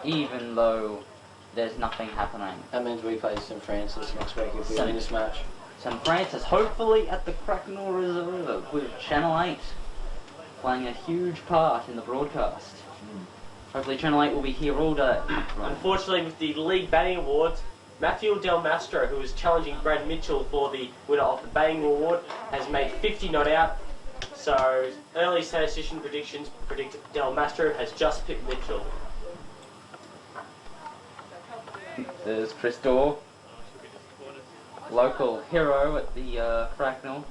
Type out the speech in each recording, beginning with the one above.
even though there's nothing happening. That means we play St Francis next week if we win this match. St Francis, hopefully at the Cracknell Reserve with Channel 8 playing a huge part in the broadcast. Hopefully Channel 8 will be here all day. Unfortunately, with the League Batting Awards, Matthew Del Mastro, who is challenging Brad Mitchell for the winner of the Batting Award, has made 50 not out. So, early statistician predictions predict Del Mastro has just picked Mitchell. There's Chris Dorr, local hero at the Cracknell.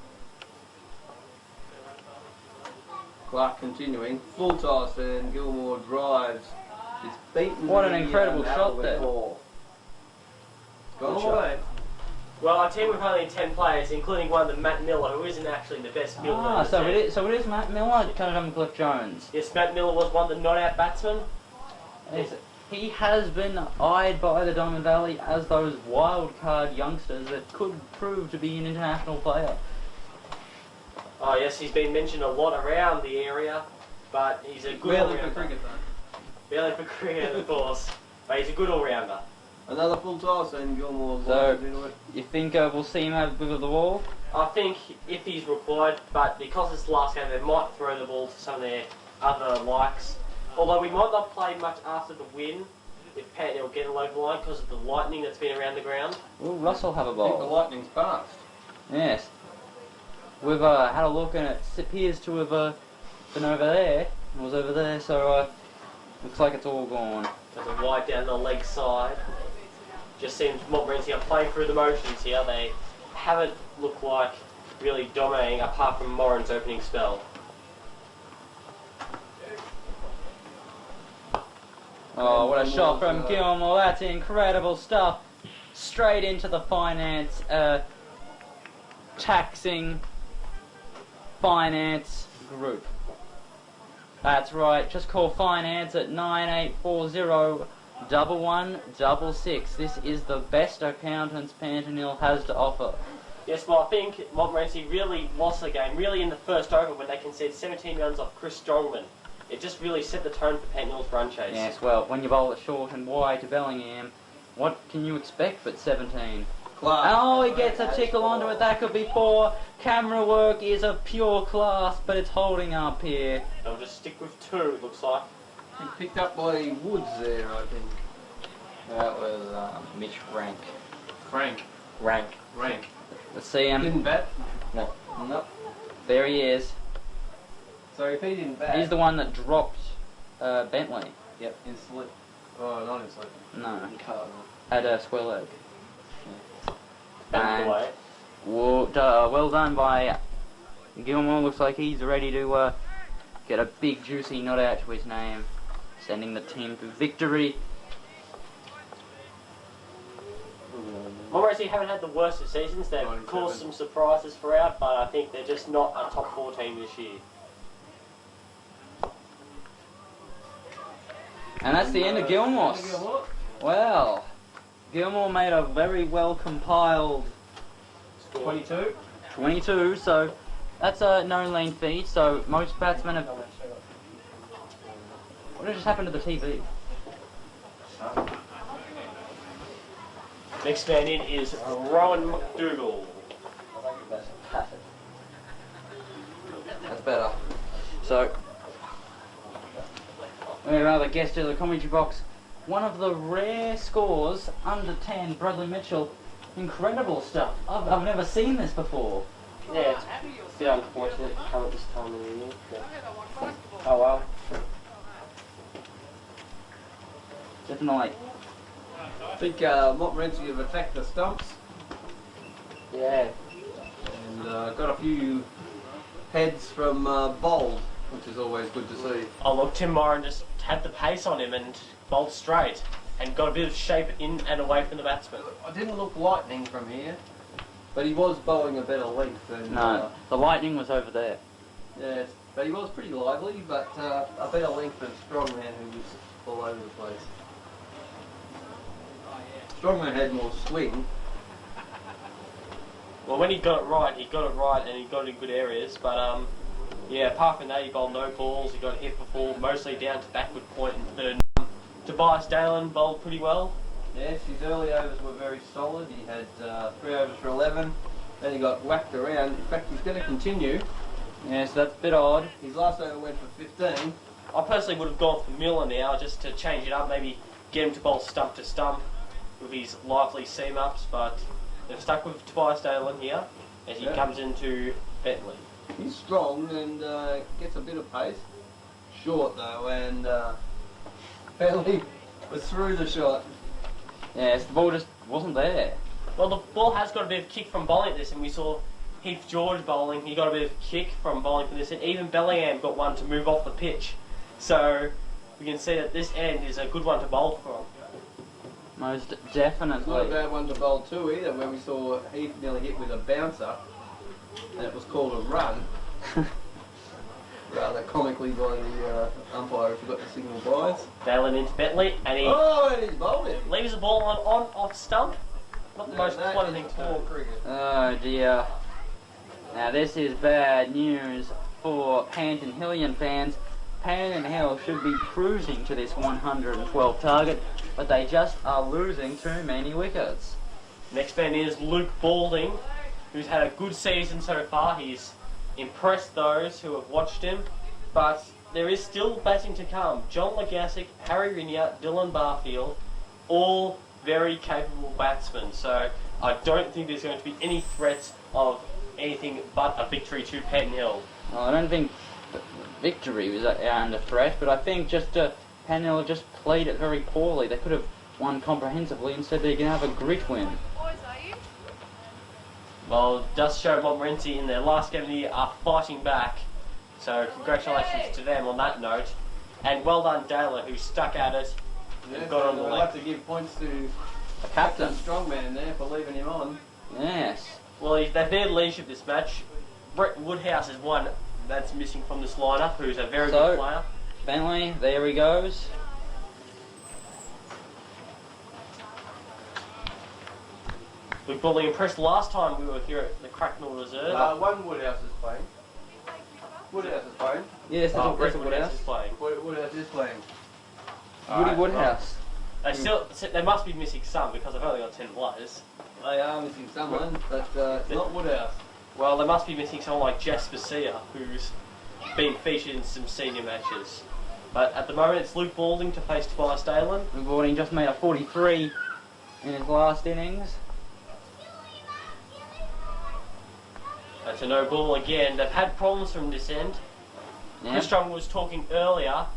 Clark continuing, full toss and Gilmore drives. It's beaten. What an incredible shot there. Gone away. Well, our team with only 10 players, including one of Matt Miller, who isn't actually the best fielder. So it is Matt Miller, Canada Cliff Jones. Yes, Matt Miller was one of the not-out batsmen. He has been eyed by the Diamond Valley as those wild card youngsters that could prove to be an international player. Oh yes, he's been mentioned a lot around the area, but he's a good Barely all-rounder. for cricket though. Barely for cricket, of course, but he's a good all-rounder. Another full toss and Gilmore So, lines into it. you think we'll see him have a bit of the ball? I think if he's required, but because it's the last game, they might throw the ball to some of their other likes. Although we might not play much after the win if Panton will get a local line because of the lightning that's been around the ground. Will Russell have a I think the ball? lightning's passed. Yes. We've had a look and it appears to have been over there. It was over there, so looks like it's all gone. There's a wide down the leg side. Just seems Montmorency are playing through the motions here. They haven't looked like really dominating apart from Moran's opening spell. Oh, what a shot from Gilmore. That's incredible stuff. Straight into the finance, taxing finance group. That's right. Just call finance at 9840-1166. This is the best accountants Panton has to offer. Yes, well, I think Montmorency really lost the game, really in the first over when they conceded 17 runs off Chris Strongman. It just really set the tone for Panton's run chase. Yes, well, when you bowl it short and wide to Bellingham, what can you expect but 17? Clark. Oh, he gets a tickle onto it. That could be 4. Camera work is of pure class, but it's holding up here. They'll just stick with 2, it looks like. He picked up by Woods there, I think. That was Mitch Rank. Frank. Rank. Let's see him. Didn't bat? No. Nope. There he is. So if he didn't bat... He's the one that dropped Bentley. Yep, in slip. Oh, not in slip. No, In card. at a square leg. Back away. Well done by Gilmore. Looks like he's ready to get a big juicy not out to his name, sending the team to victory. Montmorency haven't had the worst of seasons. They've 97. caused some surprises throughout, but I think they're just not a top 4 team this year. And that's the end of Gilmore. Well, Gilmore made a very well compiled 22. 22, so that's a no lean feed. So most batsmen have. What just happened to the TV? Next man in is Rowan McDougall. That's better. So we have another guest in the commentary box. One of the rare scores under 10, Bradley Mitchell. Incredible stuff. I've never seen this before. Yeah, it's a bit unfortunate to come at this time of the year. But oh well. Definitely. I think Montmorency have attacked the stumps Yeah. and got a few heads from bowled, which is always good to see. Oh look, Tim Moran just had the pace on him and bowled straight and got a bit of shape in and away from the batsman. I didn't look lightning from here, but he was bowling a better length than... No, the lightning was over there. Yes, but he was pretty lively, but a better length than Strongman, who was all over the place. Strongman had more swing. Well, when he got it right and he got it in good areas, but yeah, apart from that he bowled no balls, he got hit before, mostly down to backward point and third to Tobias Dalen bowled pretty well. Yes, his early overs were very solid. He had 3 overs for 11. Then he got whacked around. In fact, he's going to continue. Yeah, so that's a bit odd. His last over went for 15. I personally would have gone for Miller now just to change it up, maybe get him to bowl stump to stump with his lively seam ups, but they've stuck with Tobias Dalen here as he comes into Bentley. He's strong and gets a bit of pace. Short though, and Bentley was through the shot. Yes, the ball just wasn't there. Well, the ball has got a bit of kick from bowling at this, and we saw Heath George bowling. He got a bit of kick from bowling from this, and even Bellingham got one to move off the pitch. So we can see that this end is a good one to bowl from. Most definitely. Not a bad one to bowl too either, where we saw Heath nearly hit with a bouncer, and it was called a run. Rather comically by the umpire who forgot to signal byes. Dalen into Bentley, and he and he's bowled it. leaves the ball on off stump. Not the most clever thing to do. Cricket. Oh dear. Now this is bad news for Panton Hillian fans. Panton Hill should be cruising to this 112 target, but they just are losing too many wickets. Next man is Luke Balding, who's had a good season so far. He's impressed those who have watched him, but there is still batting to come. John Legasic, Harry Rinier, Dylan Barfield, all very capable batsmen, so I don't think there's going to be any threats of anything but a victory to Panton Hill. Well, I don't think victory was under threat, but I think just Panton Hill just played it very poorly. They could have won comprehensively. Instead they're going to have a grit win. Well, it does show Montmorency in their last game of the year are fighting back, so congratulations to them on that note. And well done Dalen, who stuck at it and got on the We'll leg. have to give points to The captain. Strongman there for leaving him on. Yes. Well, they've needed leadership this match. Brett Woodhouse is one that's missing from this lineup, who's a very good player. Bentley, there he goes. Luke Balding impressed last time we were here at the Cracknell Reserve. One Woodhouse is playing. Woodhouse is playing. Yes, that's Brett that's a Woodhouse Woodhouse. is playing. Woodhouse is playing. Woody Woodhouse. They must be missing some because they've only got 10 players. They are missing someone, but it's not Woodhouse. Well, they must be missing someone like Jasper Sear, who's been featured in some senior matches. But at the moment, it's Luke Balding to face Tobias Dalen. Luke Balding just made a 43 in his last innings. That's a no ball again. They've had problems from this end. Chris Strong was talking earlier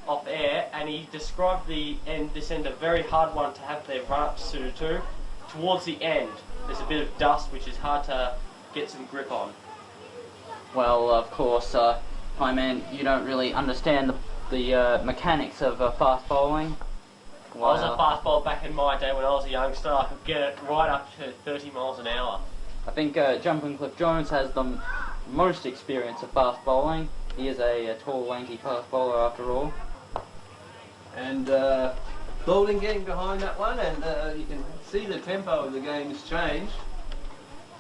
off air, and he described this end a very hard one to have their run-ups suited to. Towards the end, there's a bit of dust which is hard to get some grip on. Well, of course, my man, you don't really understand the mechanics of fast bowling. I was a fast bowler back in my day when I was a youngster. I could get it right up to 30 miles an hour. I think Jumpin Cliff Jones has the most experience of fast bowling. He is a tall, lanky fast bowler after all. And Balding getting behind that one, and you can see the tempo of the game has changed.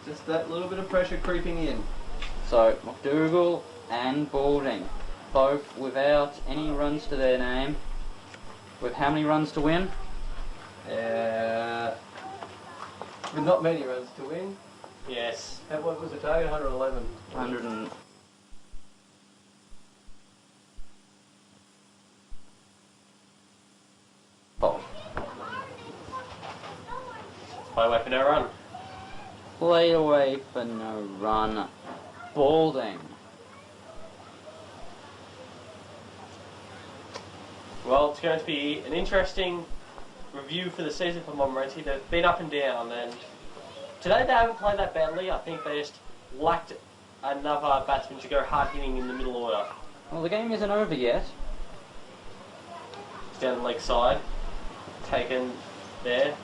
Just that little bit of pressure creeping in. So, McDougall and Balding, both without any runs to their name. With how many runs to win? With not many runs to win. Yes. What was the target? 111. 100 and... Oh. Play away for no run. Played away for no run. Balding. Well, it's going to be an interesting review for the season for Montmorency. They've been up and down, and today they haven't played that badly. I think they just lacked another batsman to go hard hitting in the middle order. Well, the game isn't over yet. It's down the leg side. Taken there.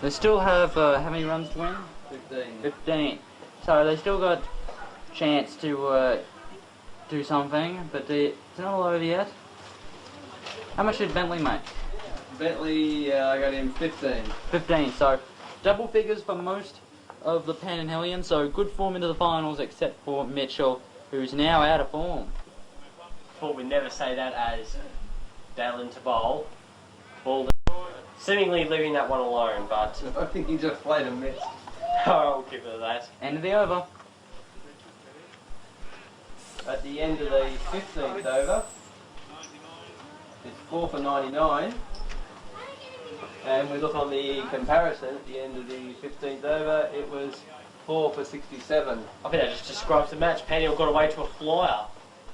They still have how many runs to win? 15. 15. So they still got chance to do something, but it's not all over yet. How much did Bentley make? Bentley, I got him 15. 15. So double figures for most of the Panton Hillians. So good form into the finals, except for Mitchell, who's now out of form. Thought we'd never say that as Dalen to bowl. Ball seemingly leaving that one alone, but I think he just played and missed. I'll give it that. End of the over. At the end of the 15th over, it's 4 for 99. And we look on the comparison at the end of the 15th over, it was 4 for 67. I think that just describes the match. Panton got away to a flyer.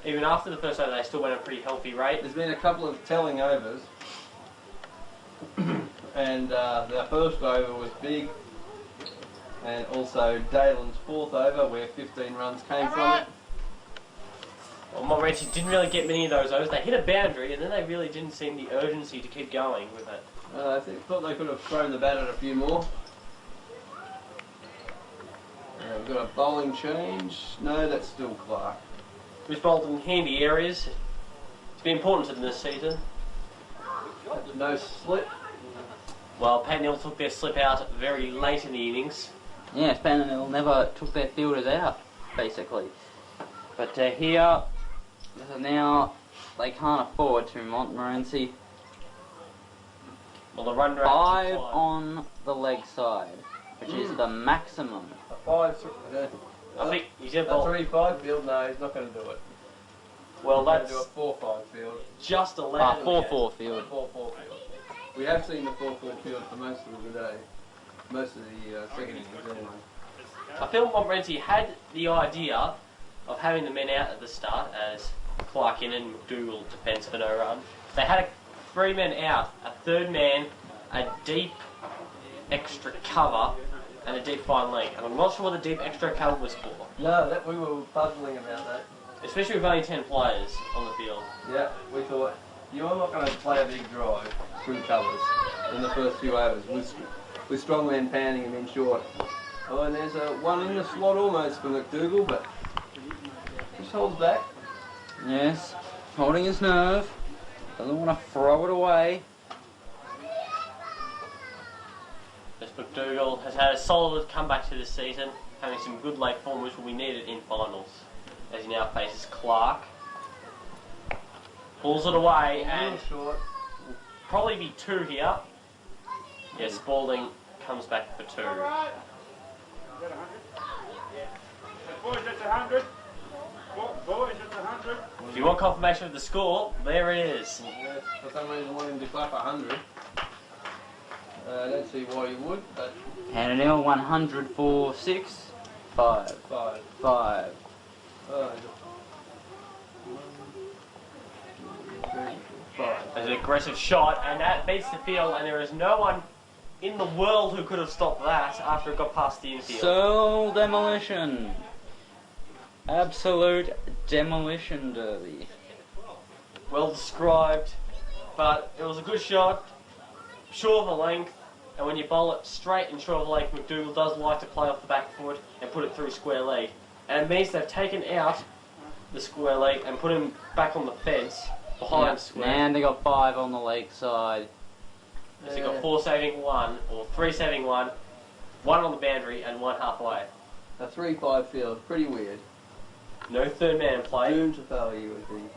Even after the first over, they still went at a pretty healthy rate. There's been a couple of telling overs. And their first over was big. And also Dalen's fourth over, where 15 runs came from it. Well, Montmorency didn't really get many of those overs. They hit a boundary, and then they really didn't seem the urgency to keep going with it. I thought they could have thrown the bat at a few more. We've got a bowling change. No, that's still Clark. Who's bowled in handy areas. It's been important to them this season. No slip. Well, Panton took their slip out very late in the innings. Yes, Panton never took their fielders out, basically. But here, now they can't afford to. Montmorency. Well, the run rate 5 on the leg side, which is the maximum. A 5. I think he's going to A bowl 3-5 field. No, he's not going to do it. Well, He's going that's to do a 4-5 field. just 11. 4-4 field. 4-4 field. We have seen the 4-4 field for most of the day. Most of the second innings anyway. I feel Montmorency had the idea of having the men out at the start as Clark in and McDougall defends for no run. They had 3 men out, a third man, a deep extra cover, and a deep fine leg. And I'm not sure what the deep extra cover was for. No, that we were puzzling about that. Especially with only 10 players on the field. Yeah, we thought, you're not going to play a big drive through covers in the first few overs with strongman pounding him in short. Oh, and there's a one in the slot almost for McDougall, but just holds back. Yes, holding his nerve. Doesn't want to throw it away. This McDougall has had a solid comeback to this season, having some good late form which will be needed in finals. As he now faces Clark. Pulls it away and Short. probably be 2 here. Yeah, Spalding comes back for 2. Boys, that's 100. Boys, that's 100. If you want confirmation of the score, there it is. Yes, for some reason want him to clap 100. I don't see why you would, but Panton 100 for 6, 5, 5. 5. Oh, 5. There's an aggressive shot, and that beats the field, and there is no one in the world who could have stopped that after it got past the infield. Soul demolition. Absolute demolition derby. Well described, but it was a good shot, short of the length, and when you bowl it straight and short of the length, McDougall does like to play off the back foot and put it through square leg. And it means they've taken out the square leg and put him back on the fence behind square. And they got 5 on the leg side. So you've got 4 saving 1, or 3 saving 1, 1 on the boundary and 1 halfway. A 3-5 field, pretty weird. No third man in play, Doomed to failure, you would think.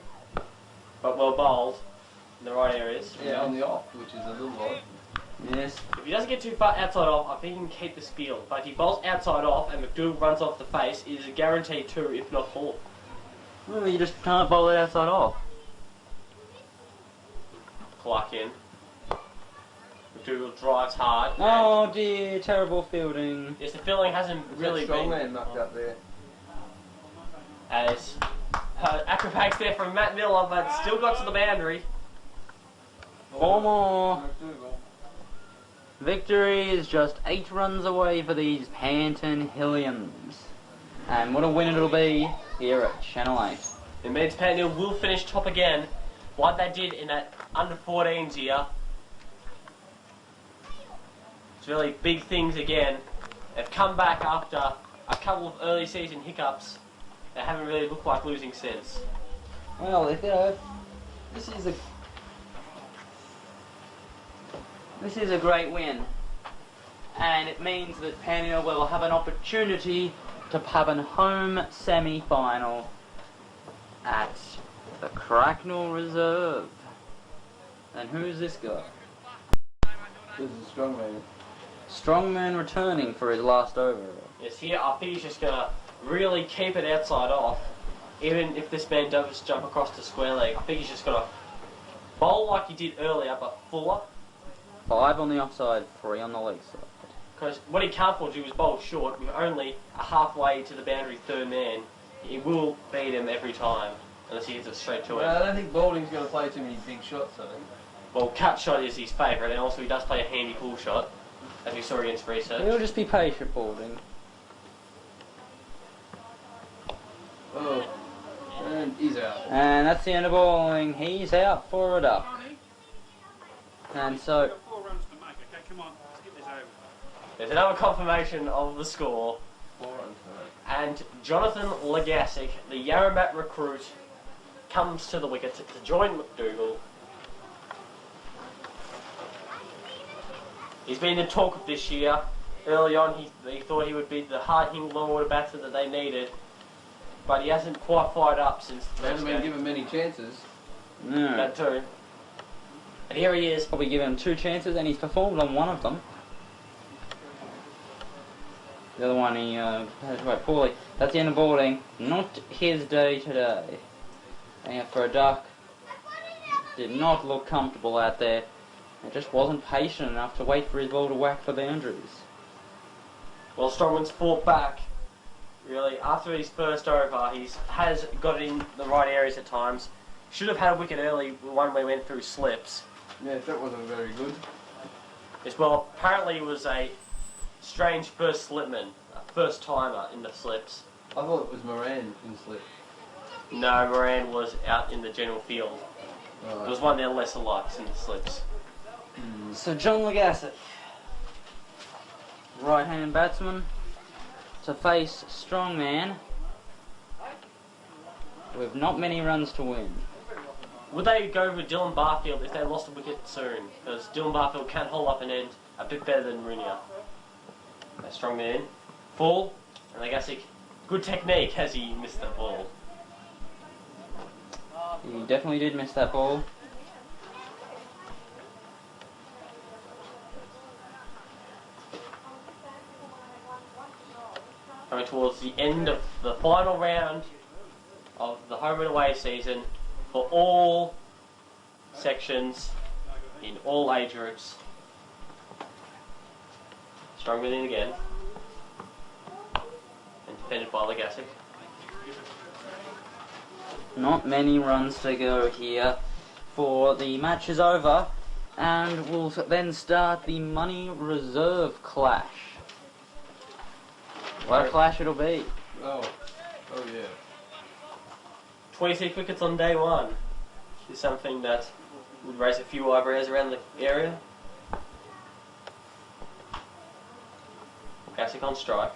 but well bowled in the right areas. Yeah, on the off, which is a little odd. Yes. If he doesn't get too far outside off, I think he can keep this field. But if he bowls outside off and McDougall runs off the face, it is a guaranteed 2, if not 4. Well, you just can't bowl it outside off. Clark in. McDougall drives hard. Oh dear, terrible fielding. Yes, the fielding hasn't really strong been man mucked up there. as acrobatics there from Matt Miller, but still got to the boundary. 4 more. McDougall. Victory is just 8 runs away for these Panton Hillians. And what a win it'll be here at Channel 8. It means Panton will finish top again, like they did in that under-14s year. It's really big things again. They've come back after a couple of early season hiccups. They haven't really looked like losing since. Well, if this is a great win, and it means that Panton will have an opportunity to have a home semi-final at the Cracknell Reserve. And who's this guy? This is a strong man. Strongman returning for his last over. Yes, here I think he's just gonna really keep it outside off. Even if this man does jump across the square leg, I think he's just gonna bowl like he did earlier, but fuller. 5 on the offside, 3 on the leg side. Because what he can't afford to do is bowl short with only a halfway to the boundary third man. He will beat him every time, unless he hits it straight to Well, I him. don't think Balding's going to play too many big shots, I think. Well, cut shot is his favourite, and also he does play a handy pull shot, as we saw against Research. He'll just be patient, Balding. Oh, and he's out. And that's the end of bowling. He's out for a duck. And so, We've got 4 runs to make. Okay, come on, let's get this over. There's another confirmation of the score. 4 runs to make. And Jonathan Legasic, the Yarramat recruit, comes to the wicket to join McDougall. He's been the talk of this year. Early on, he thought he would be the hard-hitting low-order batsman that they needed, but he hasn't quite fired up since the He first hasn't been game. given many chances. no. That too. And here he is. Probably given him 2 chances and he's performed on one of them. The other one he had quite poorly. That's the end of bowling. Not his day today. And for a duck, did not look comfortable out there. It just wasn't patient enough to wait for his ball to whack the boundaries. Well, Strongman's fought back. Really, after his first over, he has got it in the right areas at times. Should have had a wicket early, one where he went through slips. Yes, that wasn't very good. As well, apparently it was a strange first slipman, a first timer in the slips. I thought it was Moran in slip. No, Moran was out in the general field. It was one of their lesser likes in the slips. So John Legasic, right-hand batsman, to face Strongman with not many runs to win. Would they go with Dylan Barfield if they lost a wicket soon? Because Dylan Barfield can hold up an end a bit better than Runia. A strong man. Full, and Legasic, good technique as he missed the ball. He definitely did miss that ball. Coming towards the end of the final round of the home and away season for all sections in all age groups. Strongman in again. And defended by Legasic. Not many runs to go here for the match is over, and we'll then start the money reserve clash. What a clash it'll be. Oh yeah. 26 wickets on day one is something that would raise a few eyebrows around the area. Legasic on strike.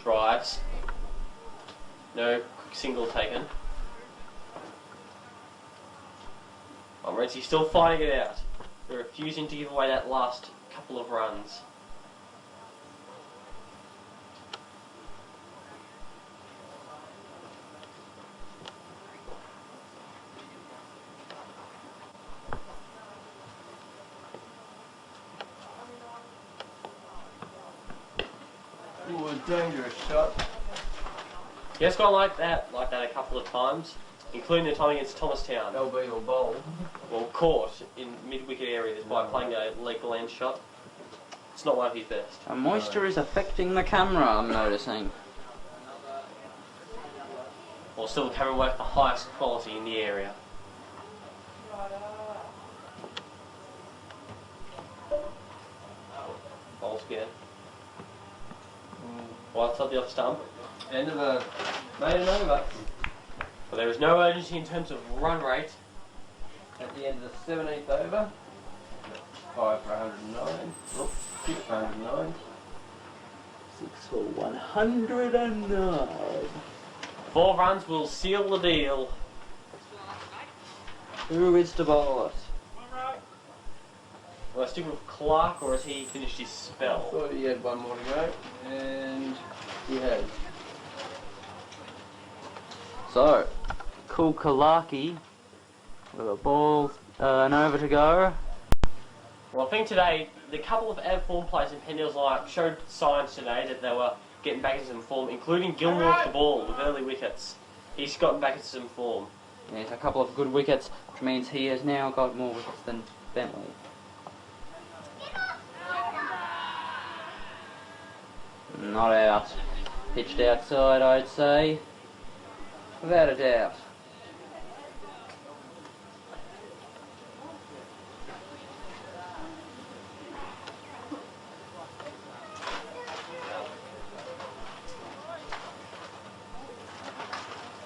Drives. No single taken. Montmorency still fighting it out. They're refusing to give away that last couple of runs. Ooh, a dangerous shot. He has gone like that a couple of times, including the time against Thomastown. LB or bowl. Well, caught in mid-wicket areas by playing a leg land shot. It's not one of his best. Moisture is affecting the camera, I'm noticing. Or still the camera work the highest quality in the area. Ball again. Well, outside the off stump. End of a maiden over. But there is no urgency in terms of run rate. At the end of the 17th over. 5 for 109. 6 for 109. 6 for 109. 4 runs will seal the deal. Who is to bowl it? Will I stick with Clark, or has he finished his spell? Thought he had one more to go, and he has. So, Kulkalaki with a ball, an over to go. Well, I think today, the couple of out-of-form players in Pendle's lineup showed signs today that they were getting back into some form, including Gilmore off the ball with early wickets. He's gotten back into some form. Yes, a couple of good wickets, which means he has now got more wickets than Bentley. Not out. Pitched outside, I'd say. Without a doubt.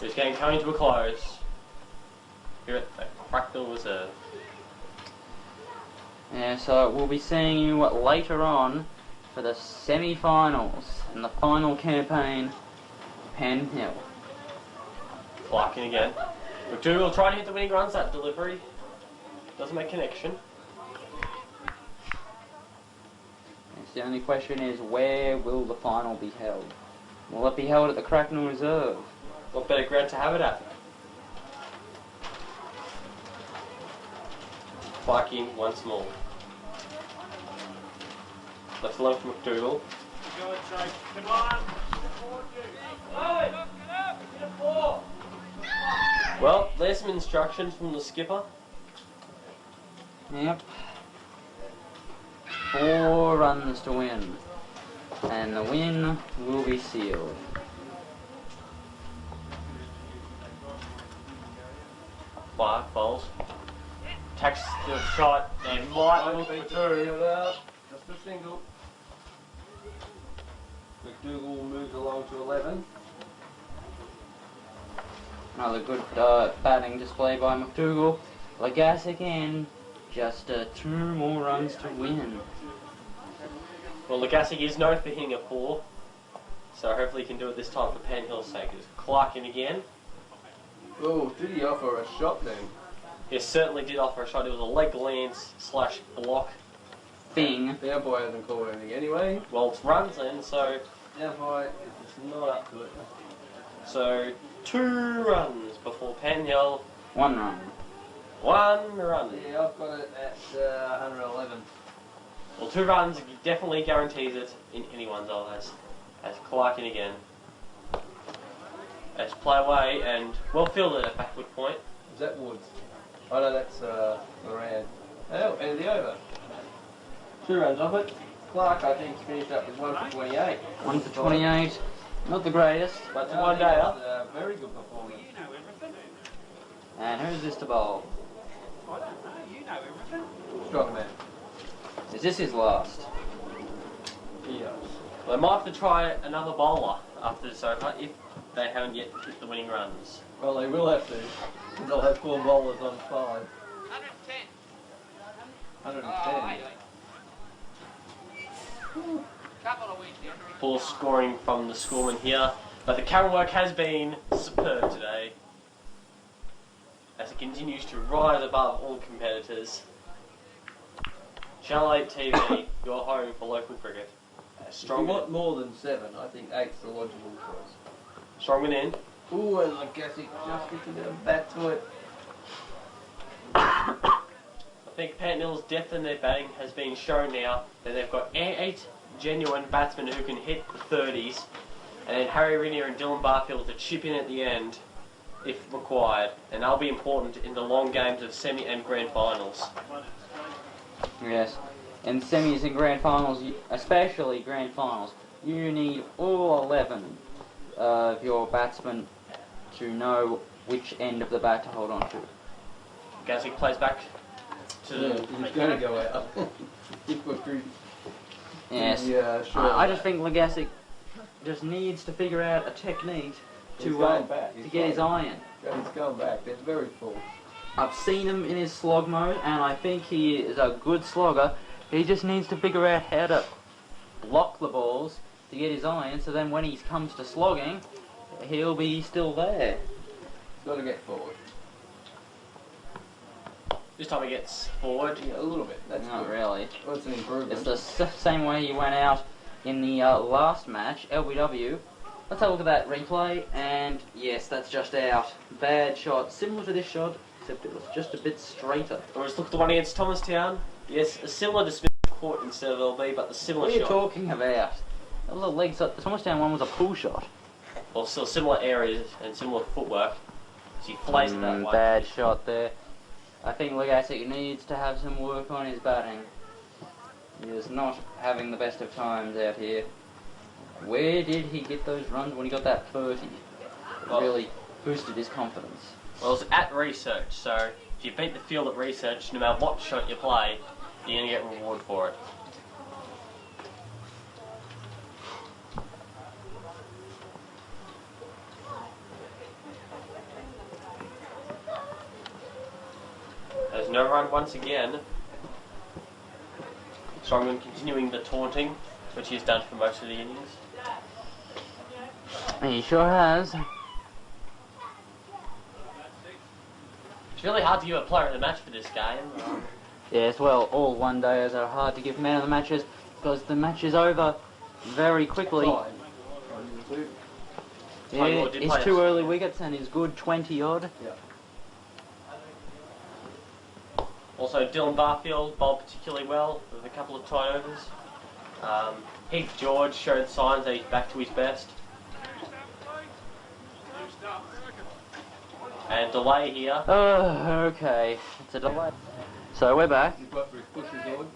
This game coming to a close. Here at the Bracknell Reserve. Yeah, so we'll be seeing you later on for the semi-finals and the final campaign, Panton Hill. Clarkin again. McDougall tried to hit the winning runs, that delivery doesn't make connection. Yes, the only question is, where will the final be held? Will it be held at the Cracknell Reserve? What better ground to have it at? Clarkin once more. Left alone for McDougall. Come on. Well, there's some instructions from the skipper. Yep. 4 runs to win. And the win will be sealed. Clark bowls. Takes the shot and might look for 2. Just a single. McDougall moves along to 11. Another good batting display by McDougall. Lagasse again. Just 2 more runs to win. Well, Lagasse is known for hitting a 4, so hopefully he can do it this time for Penhill's sake. It's Clarkin again. Oh, did he offer a shot then? He certainly did offer a shot. It was a leg lance / block. Thing. The umpire hasn't called anything anyway. Well, it's runs in, so The umpire is not up to it. so 2 runs before Penhill. 1 run. 1 run. Yeah, I've got it at 111. Well, 2 runs definitely guarantees it in anyone's eyes. As Clarkin again. As play away and well fielded at backward point. Is that Woods? Oh no, that's Moran. Oh, end of the over. 2 runs off it. Clark, I think, finished up with 1 for 28. 1 for 28. Not the greatest. But it's No, one I day think up. it's a very good performance. You know everything. And who's this to bowl? I don't know. You know everything. Strong man. Is this his last? Yes. They might have to try another bowler after this over if they haven't yet hit the winning runs. Well, they will have to. They'll have 4 bowlers on 5. 110. 110. Couple of weeks there. Poor scoring from the scoreman here, but the camera work has been superb today as it continues to rise above all competitors. Channel 8 TV, your home for local cricket. If you Strongman, want more than 7, I think 8's the logical choice. Strongman in. Ooh, and I guess it just gets a bit of bat to it. I think Panton's depth in their batting has been shown now that they've got 8 genuine batsmen who can hit the 30s, and then Harry Rinier and Dylan Barfield to chip in at the end if required, and that'll be important in the long games of semi and grand finals. Yes. In semis and grand finals, especially grand finals, you need all 11 of your batsmen to know which end of the bat to hold on to. Gazik plays back to He's going to go out. Yes. Yeah, sure. I just think Lagasse just needs to figure out a technique He's to going back. to He's get his going- iron. He's going back. They're very full. I've seen him in his slog mode, and I think he is a good slogger. He just needs to figure out how to block the balls to get his iron, so then when he comes to slogging, he'll be still there. He's got to get forward. this time he gets forward. Yeah, a little bit. That's Not good. really. Well, it's an improvement. It's the same way he went out in the last match, LBW. Let's have a look at that replay, and yes, that's just out. Bad shot, similar to this shot, except it was just a bit straighter. Or let's look at the one against Thomastown. Yes, similar to Smith Court instead of LB, but the similar What are you shot. talking about? That was a leg shot. The Smash-down one was a pull shot. Well, still similar areas and similar footwork. So he flays it that way. Bad shot there. I think Legasic needs to have some work on his batting. He is not having the best of times out here. Where did he get those runs when he got that 30? It Well, really boosted his confidence. Well, it's at research, so if you beat the field at research, no matter what shot you play, you're going to get reward for it. There's no run once again. Strongman continuing the taunting, which he's done for most of the innings. He sure has. It's really hard to give a player of the match for this game. Yes, well, all one-dayers are hard to give man of the matches because the match is over very quickly. Yeah, it's too early wickets and he's good 20-odd. Yeah. Also, Dylan Barfield bowled particularly well with a couple of tight overs. Heath George showed signs that he's back to his best. And delay here. Oh, okay. It's a delay. So we're back. He's got for his pushes on.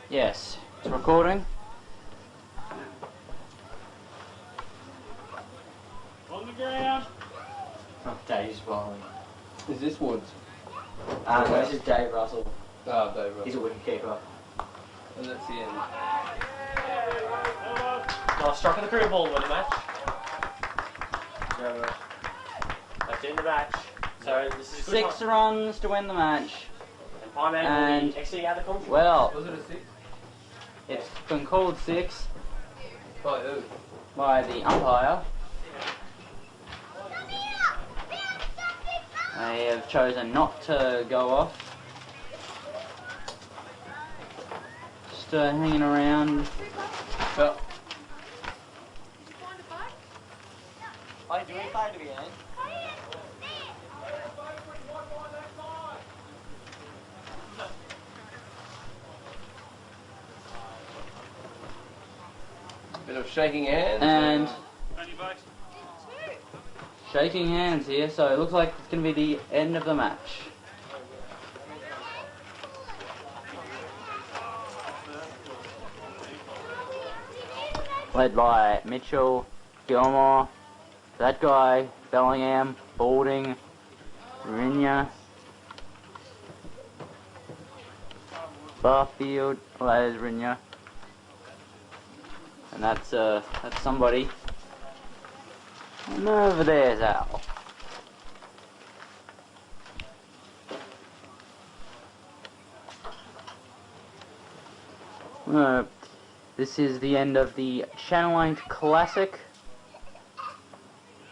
Yes, it's recording. On the ground. Dave's bowling. Is this Woods? No, this is Dave Russell. Oh, Dave Russell. He's a wicket keeper. And that's the end. Nice strike of the crew ball to win the match. That's in the match. So this is a good 6 runs to win the match. And Pieman will And- be exiting out of the country. Well, Was it a 6? it's been called 6 By who? by the umpire. They have chosen not to go off. Just hanging around. Well, I do it by the end. bit of shaking hands. And 20 bucks. shaking hands here, so it looks like it's going to be the end of the match. Led by Mitchell, Gilmore, that guy, Bellingham, Balding, Rinya, Barfield, well that is Rinya, and that's somebody. And over there's Al. This is the end of the Channel 8 Classic.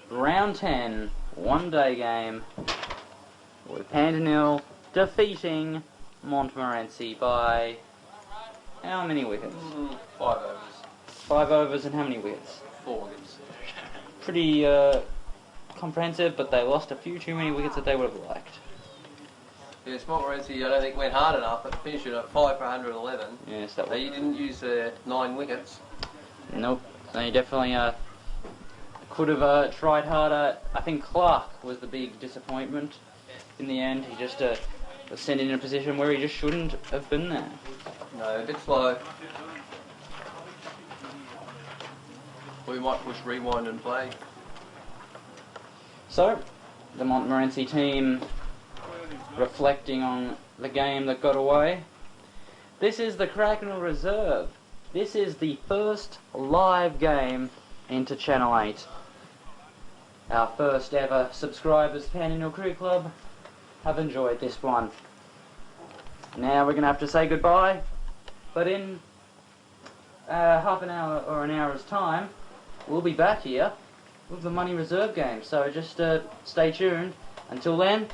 Round 10, one-day game, with Panton defeating Montmorency by how many wickets? 5 overs. 5 overs and how many wickets? 4 wickets. Pretty comprehensive, but they lost a few too many wickets that they would have liked. Yes, Montmorency I don't think went hard enough, but finished it at 5 for 111. Yes, that was. They didn't use their 9 wickets. Nope. They definitely could have tried harder. I think Clark was the big disappointment in the end. He just was sent in a position where he just shouldn't have been there. No, a bit slow. We might push rewind and play. So, the Montmorency team reflecting on the game that got away. This is the Cracknell Reserve. This is the first live game into Channel 8. Our first ever subscribers, Panton Cricket Club, have enjoyed this one. Now we're going to have to say goodbye, but in half an hour or an hour's time, we'll be back here with the Money Reserve game. So just stay tuned. Until then,